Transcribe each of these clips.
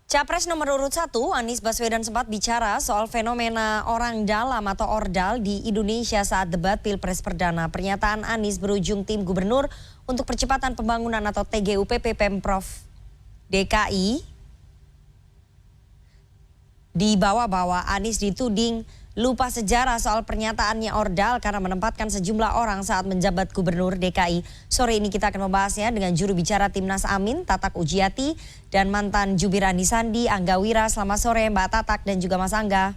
Capres nomor urut 1, Anies Baswedan sempat bicara soal fenomena orang dalam atau ordal di Indonesia saat debat Pilpres Perdana. Pernyataan Anies berujung tim gubernur untuk percepatan pembangunan atau TGUPP Pemprov DKI. Dibawa-bawa, Anies dituding lupa sejarah soal pernyataannya ordal karena menempatkan sejumlah orang saat menjabat gubernur DKI. Sore ini kita akan membahasnya dengan juru bicara Timnas Amin, Tatak Ujiati, dan mantan jubir Anies Sandi, Angga Wira. Selamat sore Mbak Tatak dan juga Mas Angga.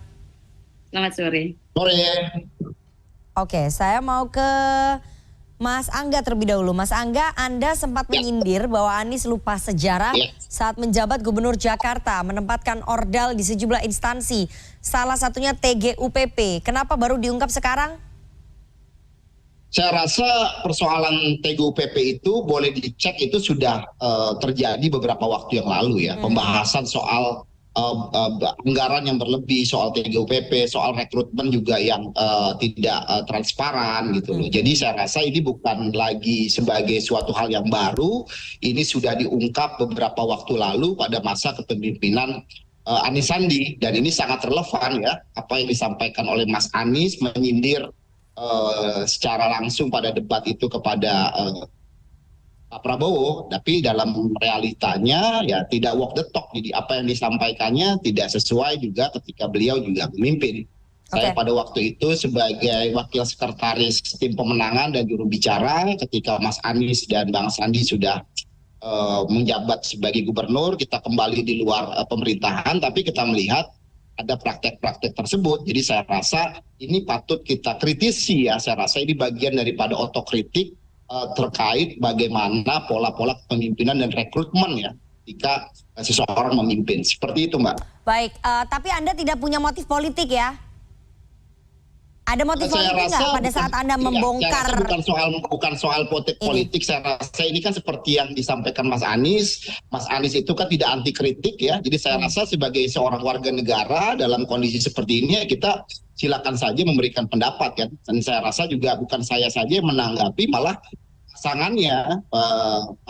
Selamat sore. Sore. Oke, saya mau ke Mas Angga terlebih dahulu. Mas Angga, Anda sempat menyindir bahwa Anies lupa sejarah saat menjabat gubernur Jakarta, menempatkan ordal di sejumlah instansi, salah satunya TGUPP. Kenapa baru diungkap sekarang? Saya rasa persoalan TGUPP itu boleh dicek, itu sudah terjadi beberapa waktu yang lalu ya. Pembahasan soal anggaran yang berlebih, soal TGUPP, soal rekrutmen juga yang tidak transparan gitu loh. Jadi saya rasa ini bukan lagi sebagai suatu hal yang baru. Ini sudah diungkap beberapa waktu lalu pada masa kepemimpinan Anies Sandi, dan ini sangat relevan ya, apa yang disampaikan oleh Mas Anies menyindir secara langsung pada debat itu kepada Pak Prabowo, tapi dalam realitanya ya tidak walk the talk. Jadi apa yang disampaikannya tidak sesuai juga ketika beliau juga memimpin. Saya pada waktu itu sebagai wakil sekretaris tim pemenangan dan juru bicara ketika Mas Anies dan Bang Sandi sudah menjabat sebagai gubernur, kita kembali di luar pemerintahan, tapi kita melihat ada praktek-praktek tersebut. Jadi saya rasa ini patut kita kritisi ya. Saya rasa ini bagian daripada otokritik terkait bagaimana pola-pola kepemimpinan dan rekrutmen ya ketika seseorang memimpin. Seperti itu, Mbak. Baik, tapi Anda tidak punya motif politik ya? Ada motif politik nggak pada saat Anda membongkar? Saya rasa bukan soal politik. Saya rasa ini kan seperti yang disampaikan Mas Anies. Mas Anies itu kan tidak anti kritik ya. Jadi saya rasa sebagai seorang warga negara dalam kondisi seperti ini, kita silakan saja memberikan pendapat ya. Dan saya rasa juga bukan saya saja yang menanggapi, malah pasangannya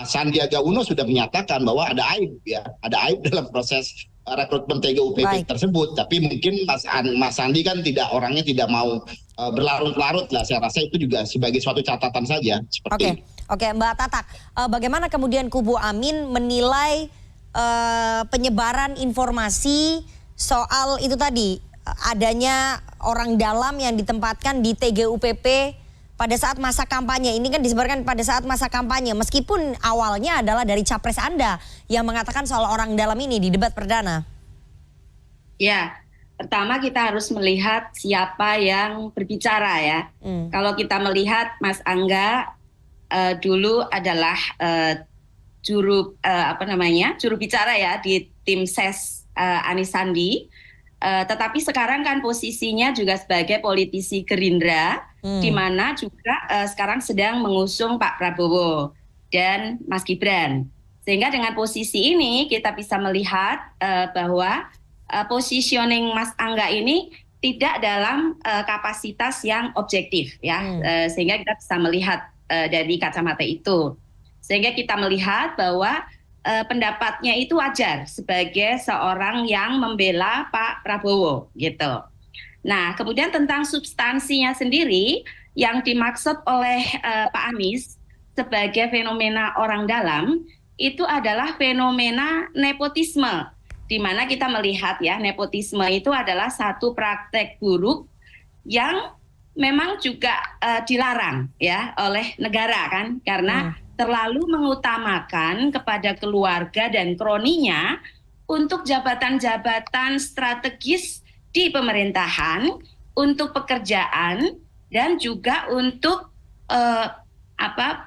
Mas Sandiaga Uno sudah menyatakan bahwa ada aib ya, ada aib dalam proses rekrutmen TGUPP tersebut. Tapi mungkin Mas Sandi kan orangnya tidak mau berlarut-larut lah. Saya rasa itu juga sebagai suatu catatan saja. Oke, Mbak Tatak, bagaimana kemudian kubu Amin menilai penyebaran informasi soal itu tadi, adanya orang dalam yang ditempatkan di TGUPP pada saat masa kampanye? Ini kan disebarkan pada saat masa kampanye, meskipun awalnya adalah dari capres Anda yang mengatakan soal orang dalam ini di debat perdana. Ya, pertama kita harus melihat siapa yang berbicara ya. Kalau kita melihat Mas Angga dulu adalah juru bicara ya di tim ses Anies Sandi. Tetapi sekarang kan posisinya juga sebagai politisi Gerindra, di mana juga sekarang sedang mengusung Pak Prabowo dan Mas Gibran. Sehingga dengan posisi ini kita bisa melihat bahwa positioning Mas Angga ini tidak dalam kapasitas yang objektif ya, sehingga kita bisa melihat dari kacamata itu. Sehingga kita melihat bahwa pendapatnya itu wajar sebagai seorang yang membela Pak Prabowo gitu. Nah, kemudian tentang substansinya sendiri yang dimaksud oleh Pak Anies sebagai fenomena orang dalam itu adalah fenomena nepotisme, di mana kita melihat ya, nepotisme itu adalah satu praktek buruk yang memang juga dilarang ya oleh negara kan, karena terlalu mengutamakan kepada keluarga dan kroninya untuk jabatan-jabatan strategis di pemerintahan, untuk pekerjaan, dan juga untuk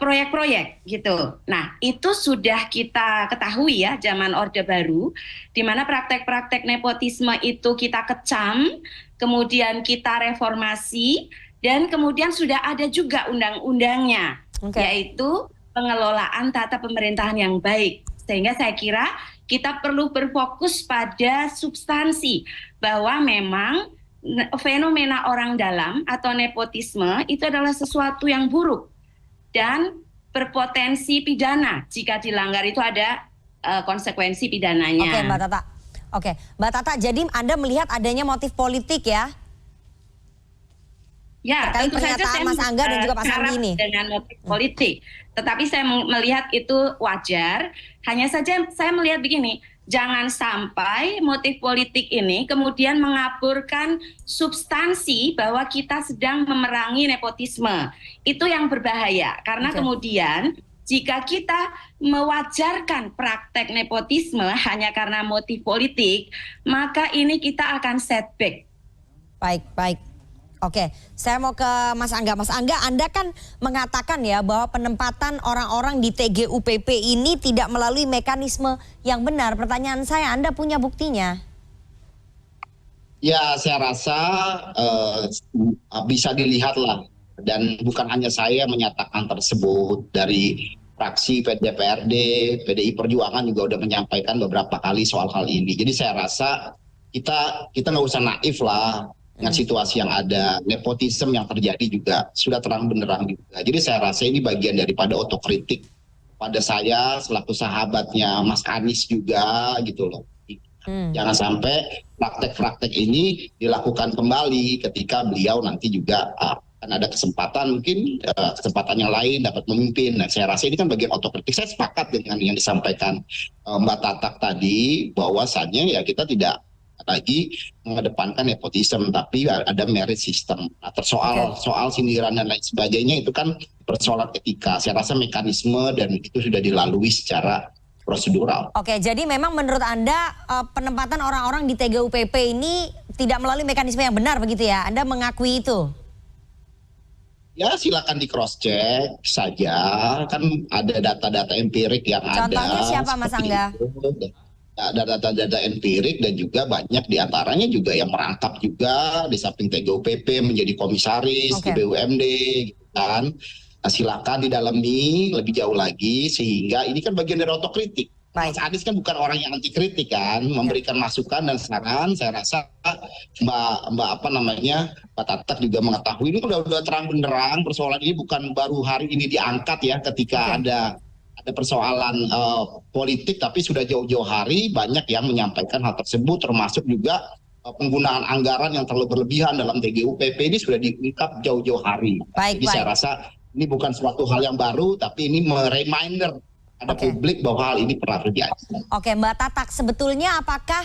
proyek-proyek gitu. Nah, itu sudah kita ketahui ya zaman Orde Baru, di mana praktek-praktek nepotisme itu kita kecam, kemudian kita reformasi, dan kemudian sudah ada juga undang-undangnya, yaitu pengelolaan tata pemerintahan yang baik. Sehingga saya kira kita perlu berfokus pada substansi, bahwa memang fenomena orang dalam atau nepotisme itu adalah sesuatu yang buruk dan berpotensi pidana. Jika dilanggar itu ada konsekuensi pidananya. Oke, Mbak Tata. Oke, Mbak Tata, jadi Anda melihat adanya motif politik ya? Ya, Terkait tentu saja pernyataan saya Mas Angga dan juga Pak Sandi syarat ini. dengan motif politik. Tetapi saya melihat itu wajar. Hanya saja saya melihat begini, jangan sampai motif politik ini kemudian mengaburkan substansi bahwa kita sedang memerangi nepotisme. Itu yang berbahaya. Karena kemudian jika kita mewajarkan praktek nepotisme hanya karena motif politik, maka ini kita akan setback. Baik. Oke, saya mau ke Mas Angga. Mas Angga, Anda kan mengatakan ya bahwa penempatan orang-orang di TGUPP ini tidak melalui mekanisme yang benar. Pertanyaan saya, Anda punya buktinya? Ya, saya rasa bisa dilihat lah. Dan bukan hanya saya menyatakan tersebut, dari fraksi DPRD, PDI Perjuangan juga udah menyampaikan beberapa kali soal hal ini. Jadi saya rasa kita nggak usah naif lah dengan situasi yang ada. Nepotisme yang terjadi juga sudah terang benderang juga. Jadi saya rasa ini bagian daripada otokritik pada saya selaku sahabatnya Mas Anies juga gitu loh. Jangan sampai praktek-praktek ini dilakukan kembali ketika beliau nanti juga akan ada kesempatan, mungkin kesempatan yang lain dapat memimpin. Nah, saya rasa ini kan bagian otokritik. Saya sepakat dengan yang disampaikan Mbak Tatak tadi, bahwasannya ya kita tidak lagi mengedepankan nepotisme, tapi ada merit system. Nah, soal sindiran dan lain sebagainya itu kan persoalan etika. Saya rasa mekanisme dan itu sudah dilalui secara prosedural. Oke, jadi memang menurut Anda penempatan orang-orang di TGUPP ini tidak melalui mekanisme yang benar begitu ya? Anda mengakui itu? Ya silakan di cross check saja, kan ada data-data empirik yang ada. Contohnya siapa Mas Angga? Ada data-data empirik dan juga banyak diantaranya juga yang merangkap juga di samping TGUPP menjadi komisaris di BUMD gitu kan. Nah, silakan didalami lebih jauh lagi, sehingga ini kan bagian dari otokritik. Mas Anies kan bukan orang yang anti kritik kan, memberikan masukan dan saran. Saya rasa Mbak Tatak juga mengetahui ini udah terang benderang. Persoalan ini bukan baru hari ini diangkat ya, ketika ada persoalan politik, tapi sudah jauh-jauh hari banyak yang menyampaikan hal tersebut, termasuk juga penggunaan anggaran yang terlalu berlebihan dalam TGUPP ini sudah diungkap jauh-jauh hari. Jadi saya rasa ini bukan suatu hal yang baru, tapi ini reminder pada publik bahwa hal ini pernah terjadi. Oke, Mbak Tatak, sebetulnya apakah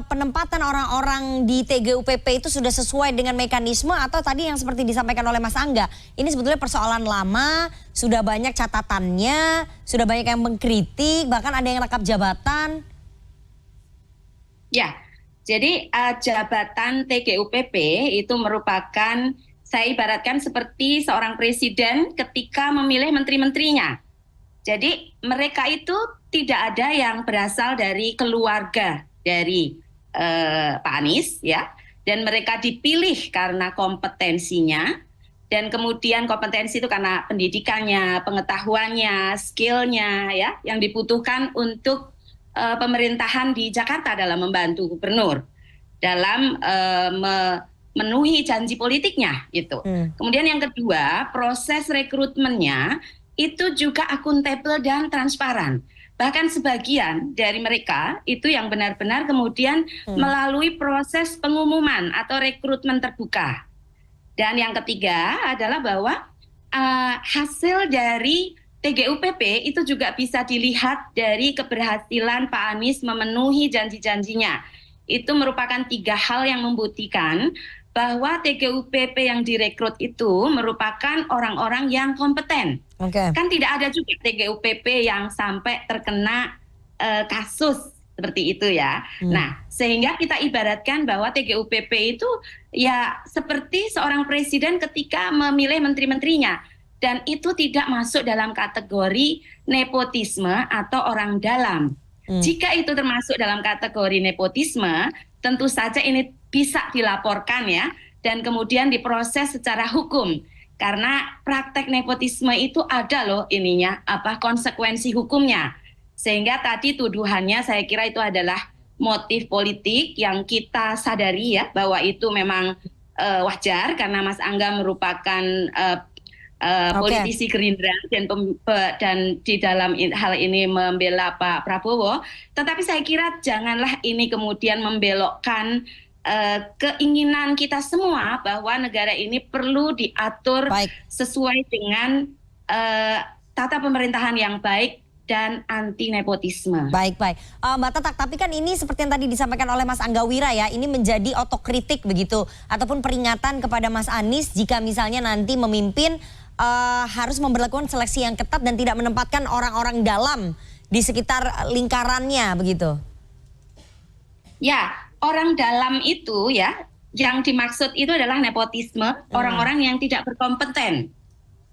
penempatan orang-orang di TGUPP itu sudah sesuai dengan mekanisme, atau tadi yang seperti disampaikan oleh Mas Angga, ini sebetulnya persoalan lama, sudah banyak catatannya, sudah banyak yang mengkritik, bahkan ada yang rangkap jabatan? Ya, jadi jabatan TGUPP itu merupakan, saya ibaratkan seperti seorang presiden ketika memilih menteri-menterinya. Jadi mereka itu tidak ada yang berasal dari keluarga dari Pak Anies ya, dan mereka dipilih karena kompetensinya, dan kemudian kompetensi itu karena pendidikannya, pengetahuannya, skillnya ya, yang dibutuhkan untuk pemerintahan di Jakarta dalam membantu gubernur dalam memenuhi janji politiknya gitu. Kemudian yang kedua, proses rekrutmennya itu juga akuntabel dan transparan. Bahkan sebagian dari mereka itu yang benar-benar kemudian melalui proses pengumuman atau rekrutmen terbuka. Dan yang ketiga adalah bahwa hasil dari TGUPP itu juga bisa dilihat dari keberhasilan Pak Anies memenuhi janji-janjinya. Itu merupakan 3 hal yang membuktikan bahwa TGUPP yang direkrut itu merupakan orang-orang yang kompeten. Kan tidak ada juga TGUPP yang sampai terkena kasus seperti itu ya. Nah, sehingga kita ibaratkan bahwa TGUPP itu ya seperti seorang presiden ketika memilih menteri-menterinya, dan itu tidak masuk dalam kategori nepotisme atau orang dalam. Jika itu termasuk dalam kategori nepotisme, tentu saja ini bisa dilaporkan ya, dan kemudian diproses secara hukum. Karena praktek nepotisme itu ada loh konsekuensi hukumnya. Sehingga tadi tuduhannya saya kira itu adalah motif politik yang kita sadari ya, bahwa itu memang wajar karena Mas Angga merupakan politisi Gerindra dan di dalam hal ini membela Pak Prabowo, tetapi saya kira janganlah ini kemudian membelokkan keinginan kita semua bahwa negara ini perlu diatur sesuai dengan tata pemerintahan yang baik dan anti nepotisme. Baik. Mbak Tatak, tapi kan ini seperti yang tadi disampaikan oleh Mas Angga Wira ya, ini menjadi otokritik begitu, ataupun peringatan kepada Mas Anies jika misalnya nanti memimpin harus memberlakukan seleksi yang ketat dan tidak menempatkan orang-orang dalam di sekitar lingkarannya begitu. Ya, orang dalam itu ya, yang dimaksud itu adalah nepotisme, orang-orang yang tidak berkompeten.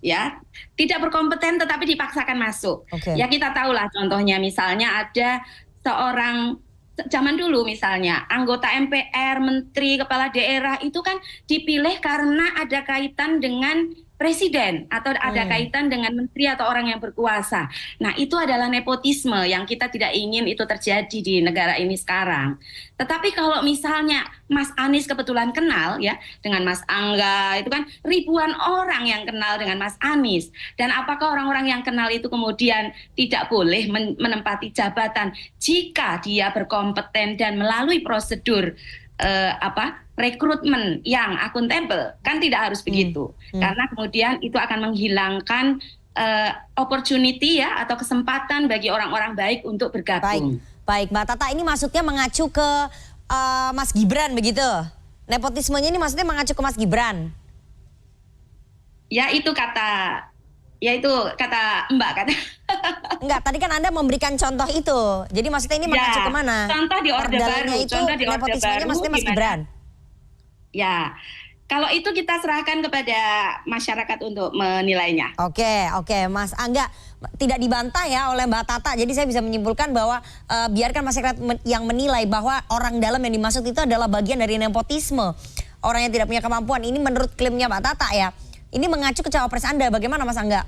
Ya, tidak berkompeten tetapi dipaksakan masuk. Ya kita tahulah contohnya misalnya ada seorang zaman dulu misalnya anggota MPR, menteri, kepala daerah itu kan dipilih karena ada kaitan dengan presiden atau ada kaitan dengan menteri atau orang yang berkuasa. Nah, itu adalah nepotisme yang kita tidak ingin itu terjadi di negara ini sekarang. Tetapi kalau misalnya Mas Anies kebetulan kenal ya dengan Mas Angga, itu kan ribuan orang yang kenal dengan Mas Anies. Dan apakah orang-orang yang kenal itu kemudian tidak boleh menempati jabatan jika dia berkompeten dan melalui prosedur rekrutmen yang akuntabel? Kan tidak harus begitu, karena kemudian itu akan menghilangkan opportunity ya atau kesempatan bagi orang-orang baik untuk bergabung. Baik, Mbak Tata, ini maksudnya mengacu ke Mas Gibran begitu? Nepotismenya ini maksudnya mengacu ke Mas Gibran? Ya itu kata Mbak kata. Enggak, tadi kan Anda memberikan contoh itu. Jadi maksudnya ini mengacu kemana? Contoh di Orde Baru. Contoh di Orde Baru maksudnya Mas Gibran. Ya, kalau itu kita serahkan kepada masyarakat untuk menilainya. Oke, Mas Angga, tidak dibantah ya oleh Mbak Tata. Jadi saya bisa menyimpulkan bahwa biarkan masyarakat yang menilai bahwa orang dalam yang dimaksud itu adalah bagian dari nepotisme. Orang yang tidak punya kemampuan. Ini menurut klaimnya Mbak Tata ya. Ini mengacu ke cawapres Anda. Bagaimana Mas Angga?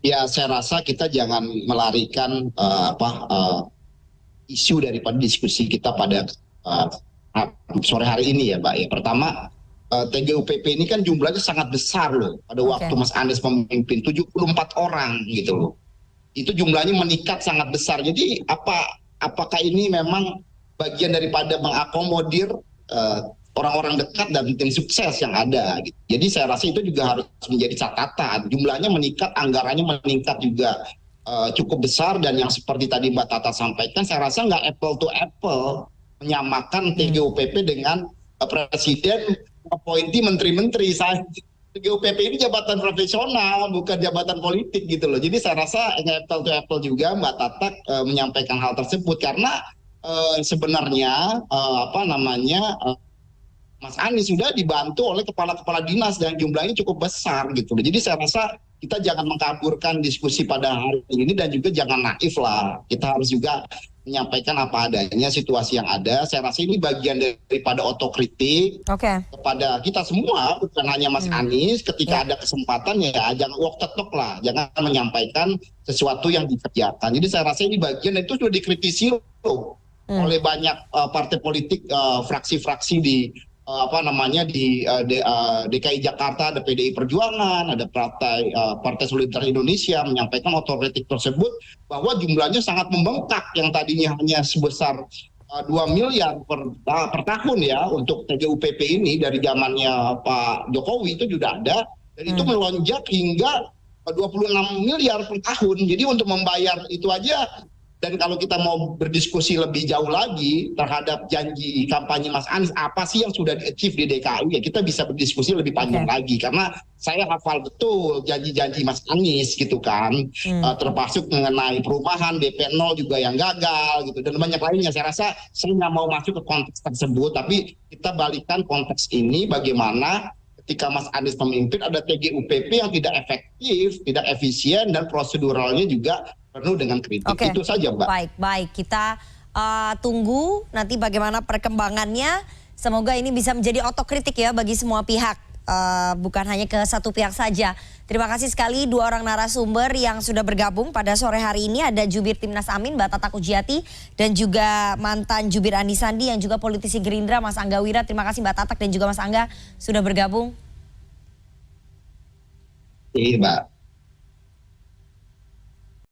Ya, saya rasa kita jangan melarikan isu daripada diskusi kita pada sore hari ini ya, Mbak. Ya, pertama, TGUPP ini kan jumlahnya sangat besar loh. Pada waktu Mas Anies memimpin 74 orang gitu loh. Itu jumlahnya meningkat sangat besar. Jadi apakah ini memang bagian daripada mengakomodir orang-orang dekat dan tim sukses yang ada gitu. Jadi saya rasa itu juga harus menjadi catatan. Jumlahnya meningkat, anggarannya meningkat juga cukup besar, dan yang seperti tadi Mbak Tata sampaikan, saya rasa nggak apple to apple menyamakan TGUPP dengan presiden appointee menteri-menteri. TGUPP ini jabatan profesional, bukan jabatan politik gitu loh. Jadi saya rasa nggak apple to apple juga Mbak Tata menyampaikan hal tersebut, karena sebenarnya Mas Anies sudah dibantu oleh kepala-kepala dinas dan jumlahnya cukup besar gitu. Jadi saya rasa kita jangan mengkaburkan diskusi pada hari ini, dan juga jangan naif lah. Kita harus juga menyampaikan apa adanya situasi yang ada. Saya rasa ini bagian daripada otokritik kepada kita semua, bukan hanya Mas Anies. Ketika ada kesempatan ya jangan walk the talk lah, jangan menyampaikan sesuatu yang dikerjakan. Jadi saya rasa ini bagian, itu sudah dikritisi loh oleh banyak partai politik, fraksi-fraksi di DKI Jakarta. Ada PDI Perjuangan, ada Partai Solidaritas Indonesia menyampaikan otokritik tersebut, bahwa jumlahnya sangat membengkak, yang tadinya hanya sebesar 2 miliar per tahun ya untuk TGUPP ini dari zamannya Pak Jokowi itu sudah ada, dan itu melonjak hingga 26 miliar per tahun. Jadi untuk membayar itu aja. Dan kalau kita mau berdiskusi lebih jauh lagi terhadap janji kampanye Mas Anies, apa sih yang sudah di-achieve di DKI, ya kita bisa berdiskusi lebih panjang lagi. Karena saya hafal betul janji-janji Mas Anies gitu kan, termasuk mengenai perumahan, DP 0 juga yang gagal gitu, dan banyak lainnya. Saya rasa saya nggak mau masuk ke konteks tersebut, tapi kita balikan konteks ini bagaimana ketika Mas Anies memimpin ada TGUPP yang tidak efektif, tidak efisien, dan proseduralnya juga penuh dengan kritik. Itu saja Mbak. Baik. Kita tunggu nanti bagaimana perkembangannya. Semoga ini bisa menjadi otokritik ya bagi semua pihak. Bukan hanya ke satu pihak saja. Terima kasih sekali dua orang narasumber yang sudah bergabung pada sore hari ini. Ada Jubir Timnas Amin, Mbak Tata Kujiati, dan juga mantan Jubir Anies Sandi yang juga politisi Gerindra, Mas Angga Wira. Terima kasih Mbak Tatak dan juga Mas Angga sudah bergabung. Iya, Mbak.